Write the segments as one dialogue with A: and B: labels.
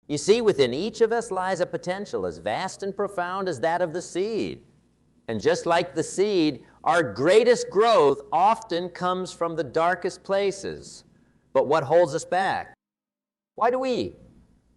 A: You see, within each of us lies a potential as vast and profound as that of the seed. And just like the seed, our greatest growth often comes from the darkest places. But what holds us back? Why do we,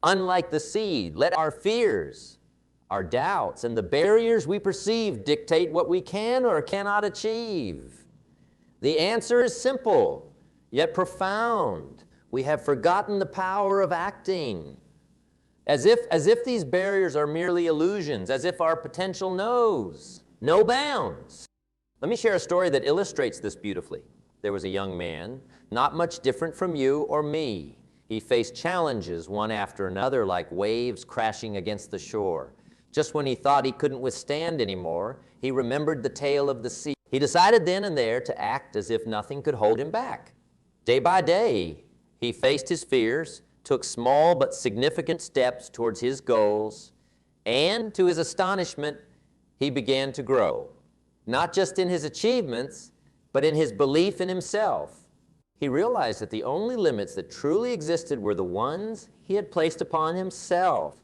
A: unlike the seed, let our fears, our doubts, and the barriers we perceive dictate what we can or cannot achieve? The answer is simple, yet profound. We have forgotten the power of acting. As if these barriers are merely illusions, as if our potential knows no bounds. Let me share a story that illustrates this beautifully. There was a young man, not much different from you or me. He faced challenges one after another like waves crashing against the shore. Just when he thought he couldn't withstand anymore, he remembered the tale of the sea. He decided then and there to act as if nothing could hold him back. Day by day, he faced his fears, took small but significant steps towards his goals, and to his astonishment, he began to grow, not just in his achievements, but in his belief in himself. He realized that the only limits that truly existed were the ones he had placed upon himself.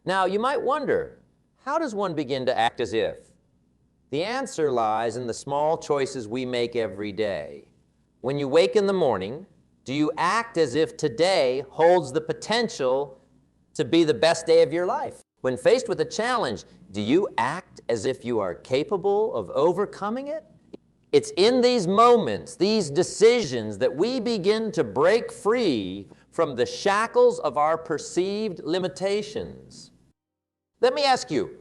A: Now, you might wonder, how does one begin to act as if? The answer lies in the small choices we make every day. When you wake in the morning, do you act as if today holds the potential to be the best day of your life? When faced with a challenge, do you act as if you are capable of overcoming it? It's in these moments, these decisions, that we begin to break free from the shackles of our perceived limitations. Let me ask you,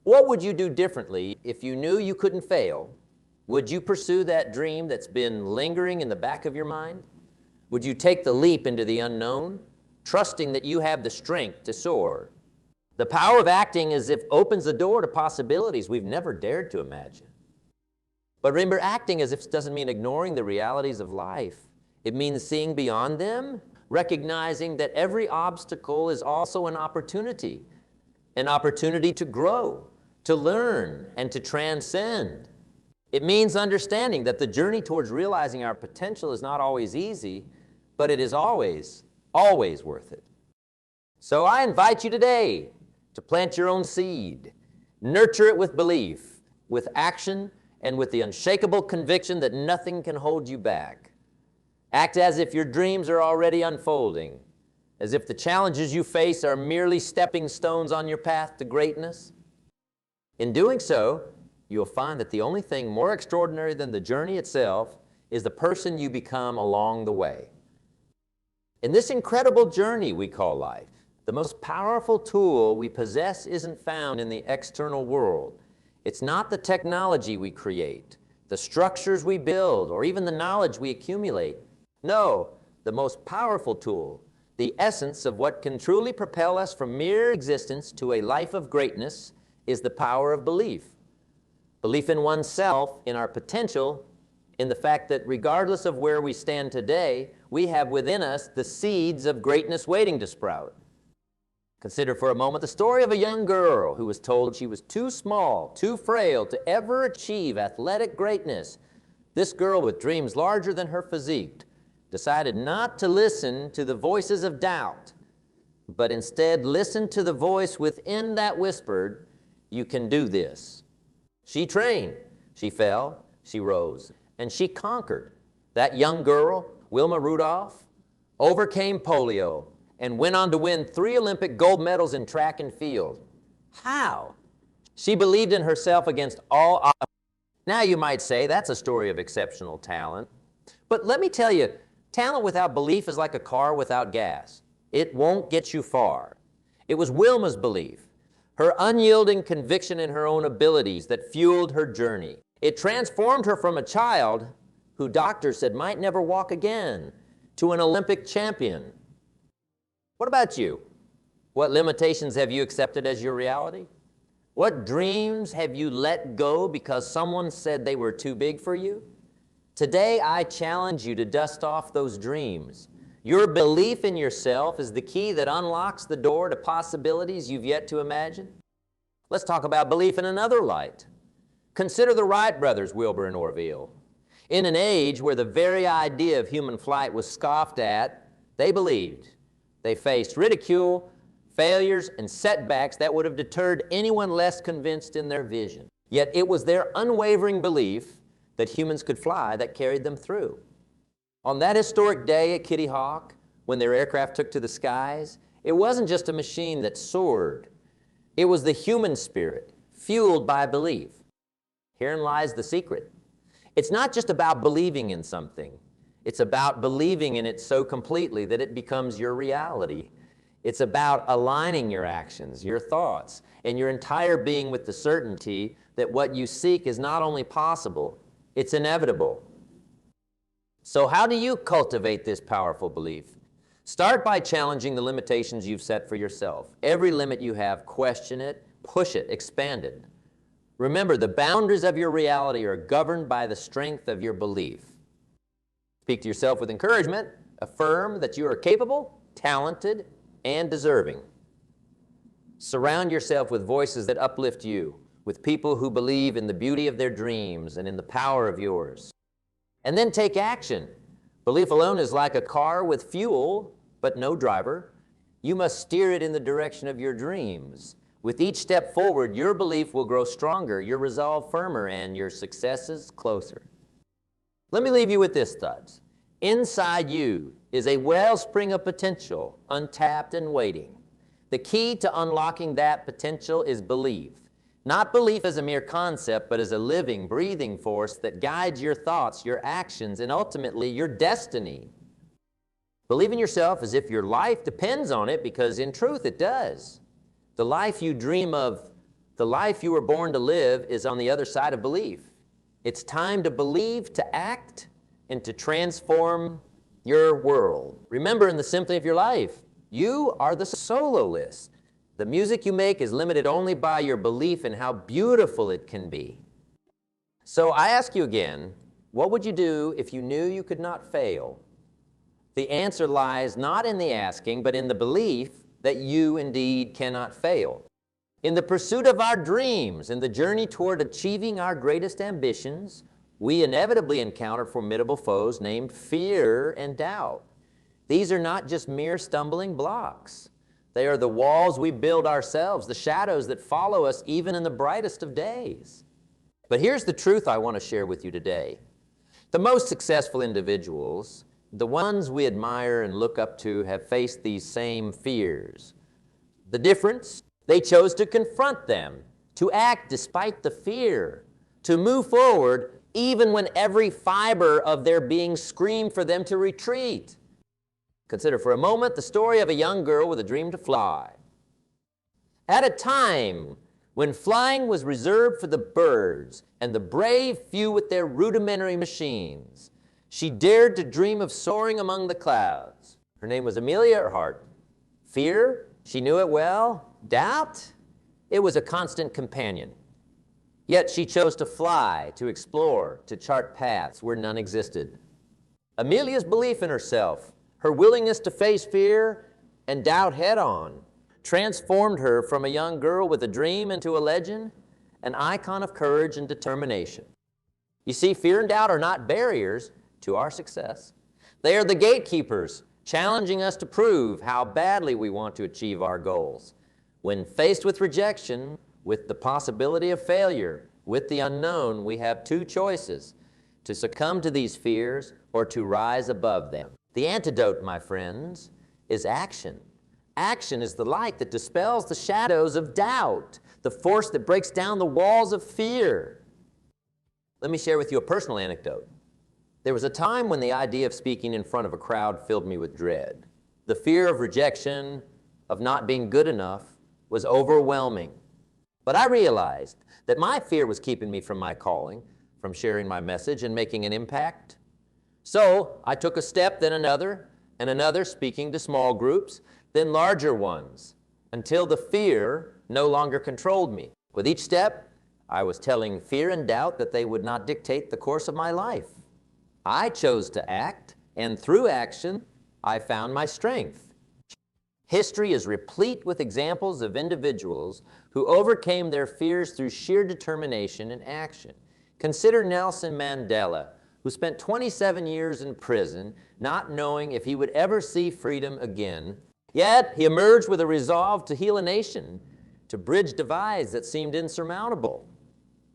A: what would you do differently if you knew you couldn't fail? Would you pursue that dream that's been lingering in the back of your mind? Would you take the leap into the unknown, trusting that you have the strength to soar? The power of acting as if opens the door to possibilities we've never dared to imagine. But remember, acting as if doesn't mean ignoring the realities of life. It means seeing beyond them, recognizing that every obstacle is also an opportunity to grow, to learn, and to transcend. It means understanding that the journey towards realizing our potential is not always easy, but it is always, always worth it. So I invite you today to plant your own seed, nurture it with belief, with action, and with the unshakable conviction that nothing can hold you back. Act as if your dreams are already unfolding, as if the challenges you face are merely stepping stones on your path to greatness. In doing so, you'll find that the only thing more extraordinary than the journey itself is the person you become along the way. In this incredible journey we call life, the most powerful tool we possess isn't found in the external world. It's not the technology we create, the structures we build, or even the knowledge we accumulate. No, the most powerful tool, the essence of what can truly propel us from mere existence to a life of greatness, is the power of belief. Belief in oneself, in our potential, in the fact that regardless of where we stand today, we have within us the seeds of greatness waiting to sprout. Consider for a moment the story of a young girl who was told she was too small, too frail to ever achieve athletic greatness. This girl, with dreams larger than her physique, decided not to listen to the voices of doubt, but instead listen to the voice within that whispered, "You can do this." She trained, she fell, she rose, and she conquered. That young girl, Wilma Rudolph, overcame polio and went on to win 3 Olympic gold medals in track and field. How? She believed in herself against all odds. Now you might say that's a story of exceptional talent. But let me tell you, talent without belief is like a car without gas. It won't get you far. It was Wilma's belief, her unyielding conviction in her own abilities, that fueled her journey. It transformed her from a child who doctors said might never walk again to an Olympic champion. What about you? What limitations have you accepted as your reality? What dreams have you let go because someone said they were too big for you? Today, I challenge you to dust off those dreams. Your belief in yourself is the key that unlocks the door to possibilities you've yet to imagine. Let's talk about belief in another light. Consider the Wright brothers, Wilbur and Orville. In an age where the very idea of human flight was scoffed at, they believed They faced ridicule, failures, and setbacks that would have deterred anyone less convinced in their vision. Yet it was their unwavering belief that humans could fly that carried them through. On that historic day at Kitty Hawk, when their aircraft took to the skies, it wasn't just a machine that soared. It was the human spirit, fueled by belief. Herein lies the secret. It's not just about believing in something. It's about believing in it so completely that it becomes your reality. It's about aligning your actions, your thoughts, and your entire being with the certainty that what you seek is not only possible, it's inevitable. So how do you cultivate this powerful belief? Start by challenging the limitations you've set for yourself. Every limit you have, question it, push it, expand it. Remember, the boundaries of your reality are governed by the strength of your belief. Speak to yourself with encouragement. Affirm that you are capable, talented, and deserving. Surround yourself with voices that uplift you, with people who believe in the beauty of their dreams and in the power of yours. And then take action. Belief alone is like a car with fuel, but no driver. You must steer it in the direction of your dreams. With each step forward, your belief will grow stronger, your resolve firmer, and your successes closer. Let me leave you with this thought. Inside you is a wellspring of potential, untapped and waiting. The key to unlocking that potential is belief. Not belief as a mere concept, but as a living, breathing force that guides your thoughts, your actions, and ultimately your destiny. Believe in yourself as if your life depends on it, because in truth it does. The life you dream of, the life you were born to live, is on the other side of belief. It's time to believe, to act, and to transform your world. Remember, in the symphony of your life, you are the soloist. The music you make is limited only by your belief in how beautiful it can be. So I ask you again, what would you do if you knew you could not fail? The answer lies not in the asking, but in the belief that you indeed cannot fail. In the pursuit of our dreams, in the journey toward achieving our greatest ambitions, we inevitably encounter formidable foes named fear and doubt. These are not just mere stumbling blocks. They are the walls we build ourselves, the shadows that follow us even in the brightest of days. But here's the truth I want to share with you today. The most successful individuals, the ones we admire and look up to, have faced these same fears. The difference? They chose to confront them, to act despite the fear, to move forward even when every fiber of their being screamed for them to retreat. Consider for a moment the story of a young girl with a dream to fly. At a time when flying was reserved for the birds and the brave few with their rudimentary machines, she dared to dream of soaring among the clouds. Her name was Amelia Earhart. Fear? She knew it well. Doubt? It was a constant companion. Yet she chose to fly, to explore, to chart paths where none existed. Amelia's belief in herself, her willingness to face fear and doubt head-on, transformed her from a young girl with a dream into a legend, an icon of courage and determination. You see, fear and doubt are not barriers to our success. They are the gatekeepers, challenging us to prove how badly we want to achieve our goals. When faced with rejection, with the possibility of failure, with the unknown, we have two choices: to succumb to these fears or to rise above them. The antidote, my friends, is action. Action is the light that dispels the shadows of doubt, the force that breaks down the walls of fear. Let me share with you a personal anecdote. There was a time when the idea of speaking in front of a crowd filled me with dread. The fear of rejection, of not being good enough, was overwhelming. But I realized that my fear was keeping me from my calling, from sharing my message and making an impact. So I took a step, then another, and another, speaking to small groups, then larger ones, until the fear no longer controlled me. With each step, I was telling fear and doubt that they would not dictate the course of my life. I chose to act, and through action, I found my strength. History is replete with examples of individuals who overcame their fears through sheer determination and action. Consider Nelson Mandela, who spent 27 years in prison, not knowing if he would ever see freedom again, Yet he emerged with a resolve to heal a nation, to bridge divides that seemed insurmountable.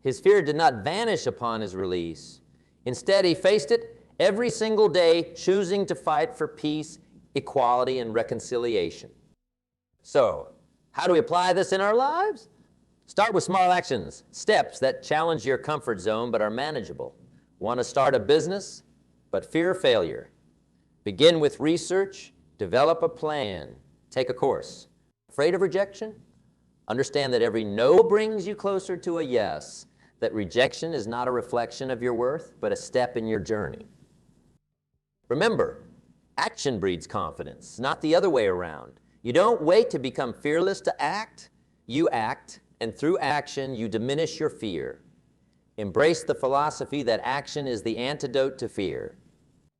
A: His fear did not vanish upon his release. Instead, he faced it every single day, choosing to fight for peace, equality, and reconciliation. So, how do we apply this in our lives? Start with small actions, steps that challenge your comfort zone but are manageable. Want to start a business, but fear failure? Begin with research, develop a plan, take a course. Afraid of rejection? Understand that every no brings you closer to a yes, that rejection is not a reflection of your worth, but a step in your journey. Remember, action breeds confidence, not the other way around. You don't wait to become fearless to act, you act, and through action you diminish your fear. Embrace the philosophy that action is the antidote to fear.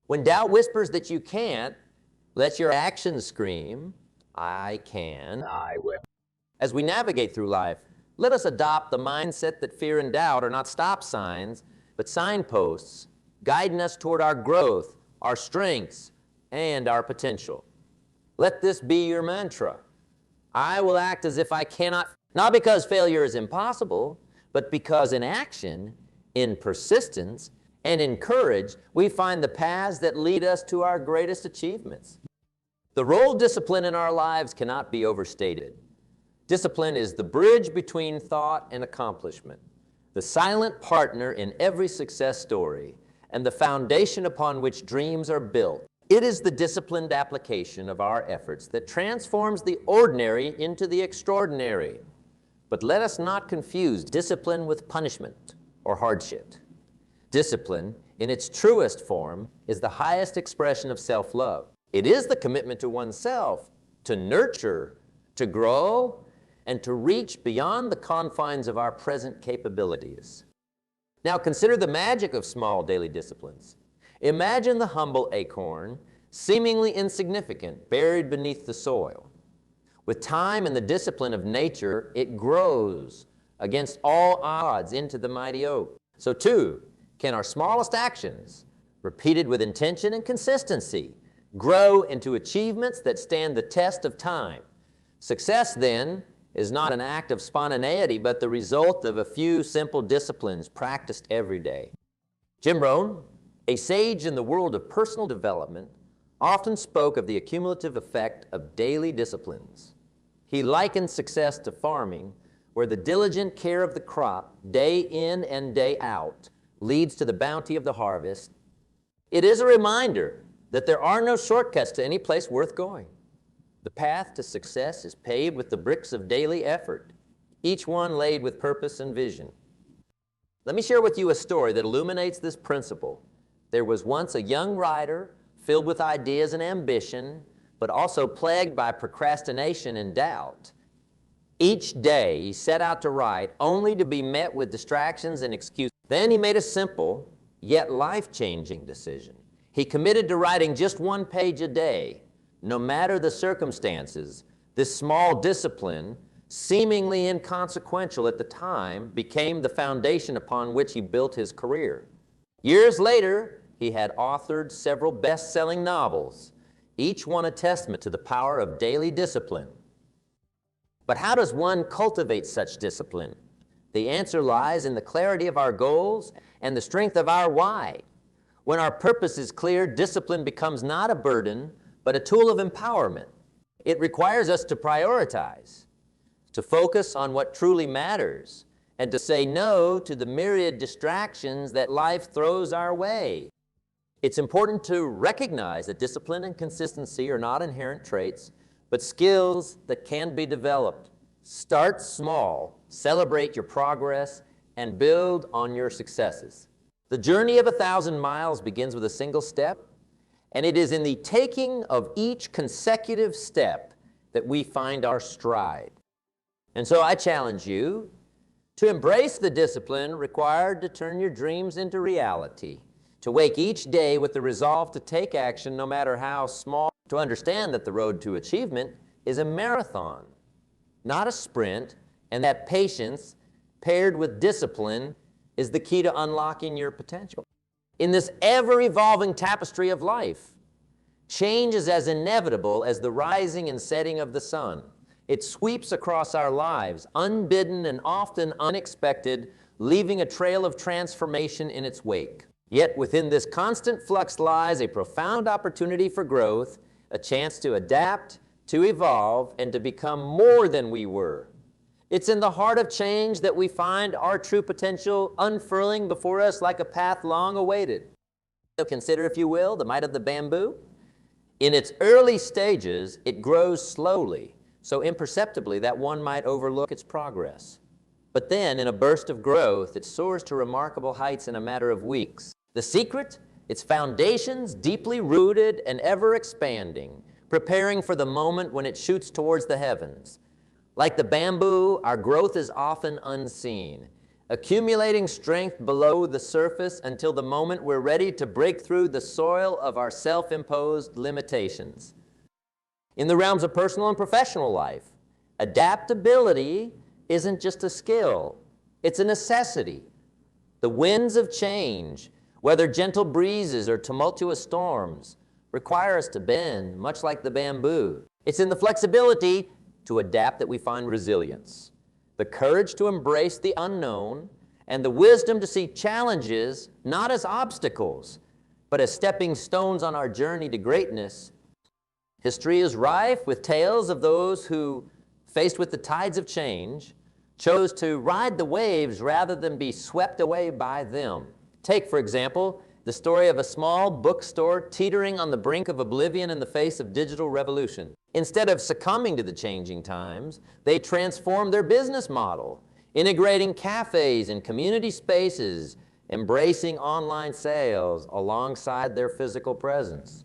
A: When doubt whispers that you can't, let your actions scream, I can, I will. As we navigate through life, let us adopt the mindset that fear and doubt are not stop signs, but signposts, guiding us toward our growth, our strengths, and our potential. Let this be your mantra. I will act as if I cannot, not because failure is impossible, but because in action, in persistence, and in courage, we find the paths that lead us to our greatest achievements. The role of discipline in our lives cannot be overstated. Discipline is the bridge between thought and accomplishment, the silent partner in every success story, and the foundation upon which dreams are built. It is the disciplined application of our efforts that transforms the ordinary into the extraordinary. But let us not confuse discipline with punishment or hardship. Discipline, in its truest form, is the highest expression of self-love. It is the commitment to oneself, to nurture, to grow, and to reach beyond the confines of our present capabilities. Now consider the magic of small daily disciplines. Imagine the humble acorn, seemingly insignificant, buried beneath the soil. With time and the discipline of nature, it grows against all odds into the mighty oak. So too, can our smallest actions, repeated with intention and consistency, grow into achievements that stand the test of time. Success, then, is not an act of spontaneity, but the result of a few simple disciplines practiced every day. Jim Rohn, a sage in the world of personal development, often spoke of the accumulative effect of daily disciplines. He likened success to farming, where the diligent care of the crop, day in and day out, leads to the bounty of the harvest. It is a reminder that there are no shortcuts to any place worth going. The path to success is paved with the bricks of daily effort, each one laid with purpose and vision. Let me share with you a story that illuminates this principle. There was once a young writer filled with ideas and ambition, but also plagued by procrastination and doubt. Each day he set out to write, only to be met with distractions and excuses. Then he made a simple, yet life-changing decision. He committed to writing just one page a day. No matter the circumstances, this small discipline, seemingly inconsequential at the time, became the foundation upon which he built his career. Years later, he had authored several best-selling novels, each one a testament to the power of daily discipline. But how does one cultivate such discipline? The answer lies in the clarity of our goals and the strength of our why. When our purpose is clear, discipline becomes not a burden, but a tool of empowerment. It requires us to prioritize, to focus on what truly matters, and to say no to the myriad distractions that life throws our way. It's important to recognize that discipline and consistency are not inherent traits, but skills that can be developed. Start small, celebrate your progress, and build on your successes. The journey of 1,000 miles begins with a single step, and it is in the taking of each consecutive step that we find our stride. And so I challenge you to embrace the discipline required to turn your dreams into reality, to wake each day with the resolve to take action no matter how small, to understand that the road to achievement is a marathon, not a sprint, and that patience paired with discipline is the key to unlocking your potential. In this ever-evolving tapestry of life, Change is as inevitable as the rising and setting of the sun. It sweeps across our lives, unbidden and often unexpected, leaving a trail of transformation in its wake. Yet within this constant flux lies a profound opportunity for growth, a chance to adapt, to evolve, and to become more than we were. It's in the heart of change that we find our true potential unfurling before us like a path long awaited. Consider, if you will, the might of the bamboo. In its early stages, it grows slowly, so imperceptibly that one might overlook its progress. But then, in a burst of growth, it soars to remarkable heights in a matter of weeks. The secret? Its foundations deeply rooted and ever expanding, preparing for the moment when it shoots towards the heavens. Like the bamboo, our growth is often unseen, accumulating strength below the surface until the moment we're ready to break through the soil of our self-imposed limitations. In the realms of personal and professional life, adaptability isn't just a skill, it's a necessity. The winds of change, whether gentle breezes or tumultuous storms, require us to bend, much like the bamboo. It's in the flexibility to adapt that we find resilience, the courage to embrace the unknown, and the wisdom to see challenges not as obstacles, but as stepping stones on our journey to greatness. History is rife with tales of those who, faced with the tides of change, chose to ride the waves rather than be swept away by them. Take, for example, the story of a small bookstore teetering on the brink of oblivion in the face of digital revolution. Instead of succumbing to the changing times, they transformed their business model, integrating cafes and community spaces, embracing online sales alongside their physical presence.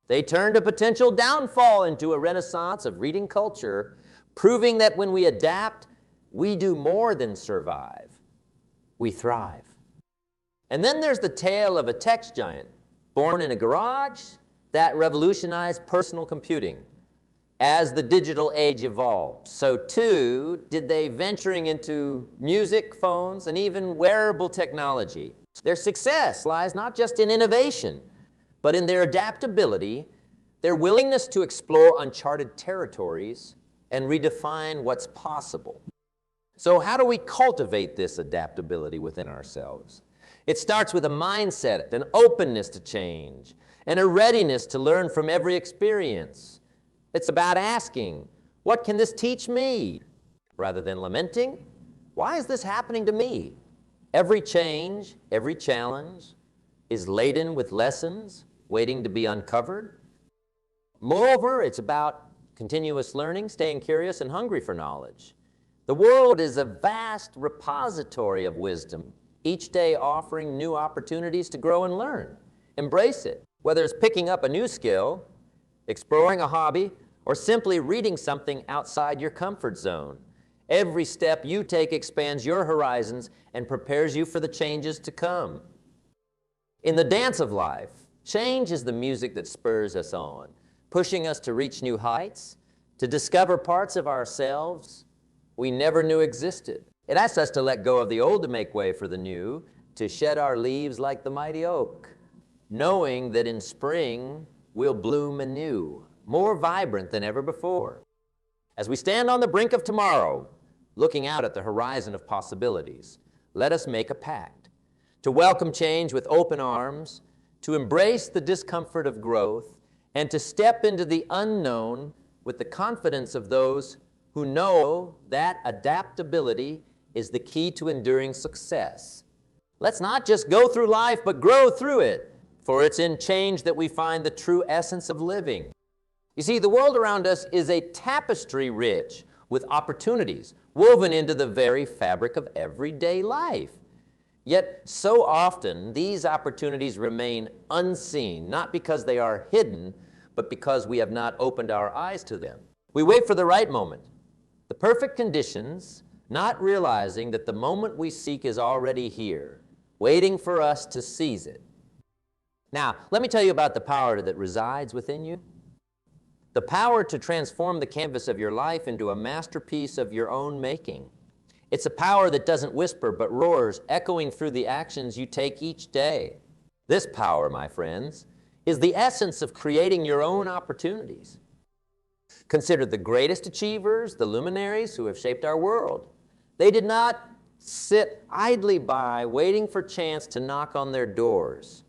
A: They turned a potential downfall into a renaissance of reading culture, proving that when we adapt, we do more than survive, we thrive. And then there's the tale of a tech giant born in a garage that revolutionized personal computing. As the digital age evolved, so too did they, venturing into music, phones, and even wearable technology. Their success lies not just in innovation, but in their adaptability, their willingness to explore uncharted territories and redefine what's possible. So how do we cultivate this adaptability within ourselves? It starts with a mindset, an openness to change, and a readiness to learn from every experience. It's about asking, what can this teach me? Rather than lamenting, why is this happening to me? Every change, every challenge is laden with lessons waiting to be uncovered. Moreover, it's about continuous learning, staying curious and hungry for knowledge. The world is a vast repository of wisdom, each day offering new opportunities to grow and learn. Embrace it, whether it's picking up a new skill, exploring a hobby, or simply reading something outside your comfort zone. Every step you take expands your horizons and prepares you for the changes to come. In the dance of life, change is the music that spurs us on, pushing us to reach new heights, to discover parts of ourselves we never knew existed. It asks us to let go of the old to make way for the new, to shed our leaves like the mighty oak, knowing that in spring we'll bloom anew, more vibrant than ever before. As we stand on the brink of tomorrow, looking out at the horizon of possibilities, let us make a pact to welcome change with open arms, to embrace the discomfort of growth, and to step into the unknown with the confidence of those who know that adaptability is the key to enduring success. Let's not just go through life, but grow through it, for it's in change that we find the true essence of living. You see, the world around us is a tapestry rich with opportunities woven into the very fabric of everyday life. Yet, so often, these opportunities remain unseen, not because they are hidden, but because we have not opened our eyes to them. We wait for the right moment, the perfect conditions, not realizing that the moment we seek is already here, waiting for us to seize it. Now, let me tell you about the power that resides within you. The power to transform the canvas of your life into a masterpiece of your own making. It's a power that doesn't whisper but roars, echoing through the actions you take each day. This power, my friends, is the essence of creating your own opportunities. Consider the greatest achievers, the luminaries who have shaped our world. They did not sit idly by waiting for chance to knock on their doors.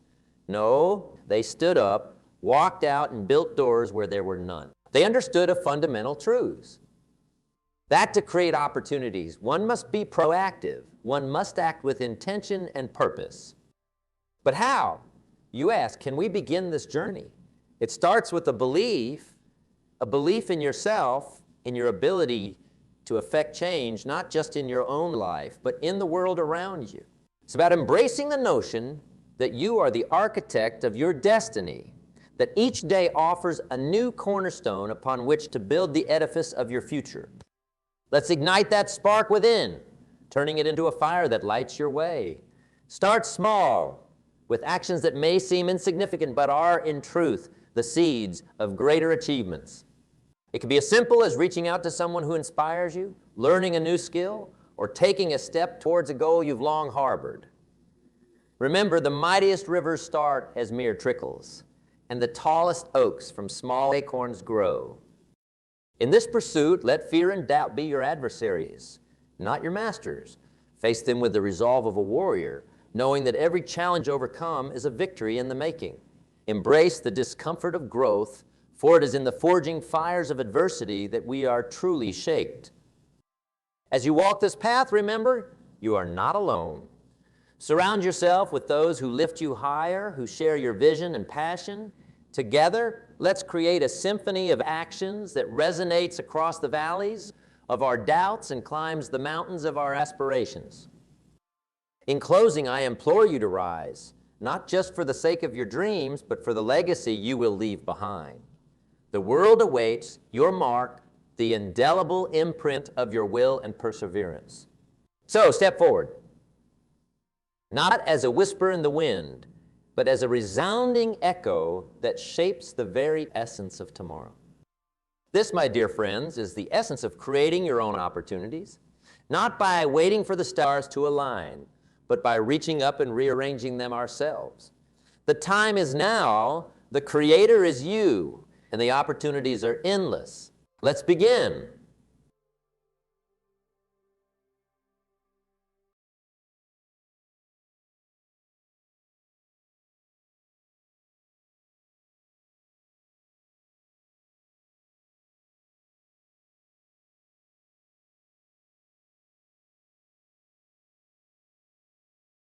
A: No, they stood up, walked out, and built doors where there were none. They understood a fundamental truth. That to create opportunities, one must be proactive. One must act with intention and purpose. But how? You ask, can we begin this journey? It starts with a belief in yourself, in your ability to affect change, not just in your own life, but in the world around you. It's about embracing the notion that you are the architect of your destiny, that each day offers a new cornerstone upon which to build the edifice of your future. Let's ignite that spark within, turning it into a fire that lights your way. Start small, with actions that may seem insignificant but are, in truth, the seeds of greater achievements. It can be as simple as reaching out to someone who inspires you, learning a new skill, or taking a step towards a goal you've long harbored. Remember, the mightiest rivers start as mere trickles, and the tallest oaks from small acorns grow. In this pursuit, let fear and doubt be your adversaries, not your masters. Face them with the resolve of a warrior, knowing that every challenge overcome is a victory in the making. Embrace the discomfort of growth, for it is in the forging fires of adversity that we are truly shaped. As you walk this path, remember, you are not alone. Surround yourself with those who lift you higher, who share your vision and passion. Together, let's create a symphony of actions that resonates across the valleys of our doubts and climbs the mountains of our aspirations. In closing, I implore you to rise, not just for the sake of your dreams, but for the legacy you will leave behind. The world awaits your mark, the indelible imprint of your will and perseverance. So, step forward. Not as a whisper in the wind, but as a resounding echo that shapes the very essence of tomorrow. This, my dear friends, is the essence of creating your own opportunities, not by waiting for the stars to align, but by reaching up and rearranging them ourselves. The time is now, the Creator is you, and the opportunities are endless. Let's begin.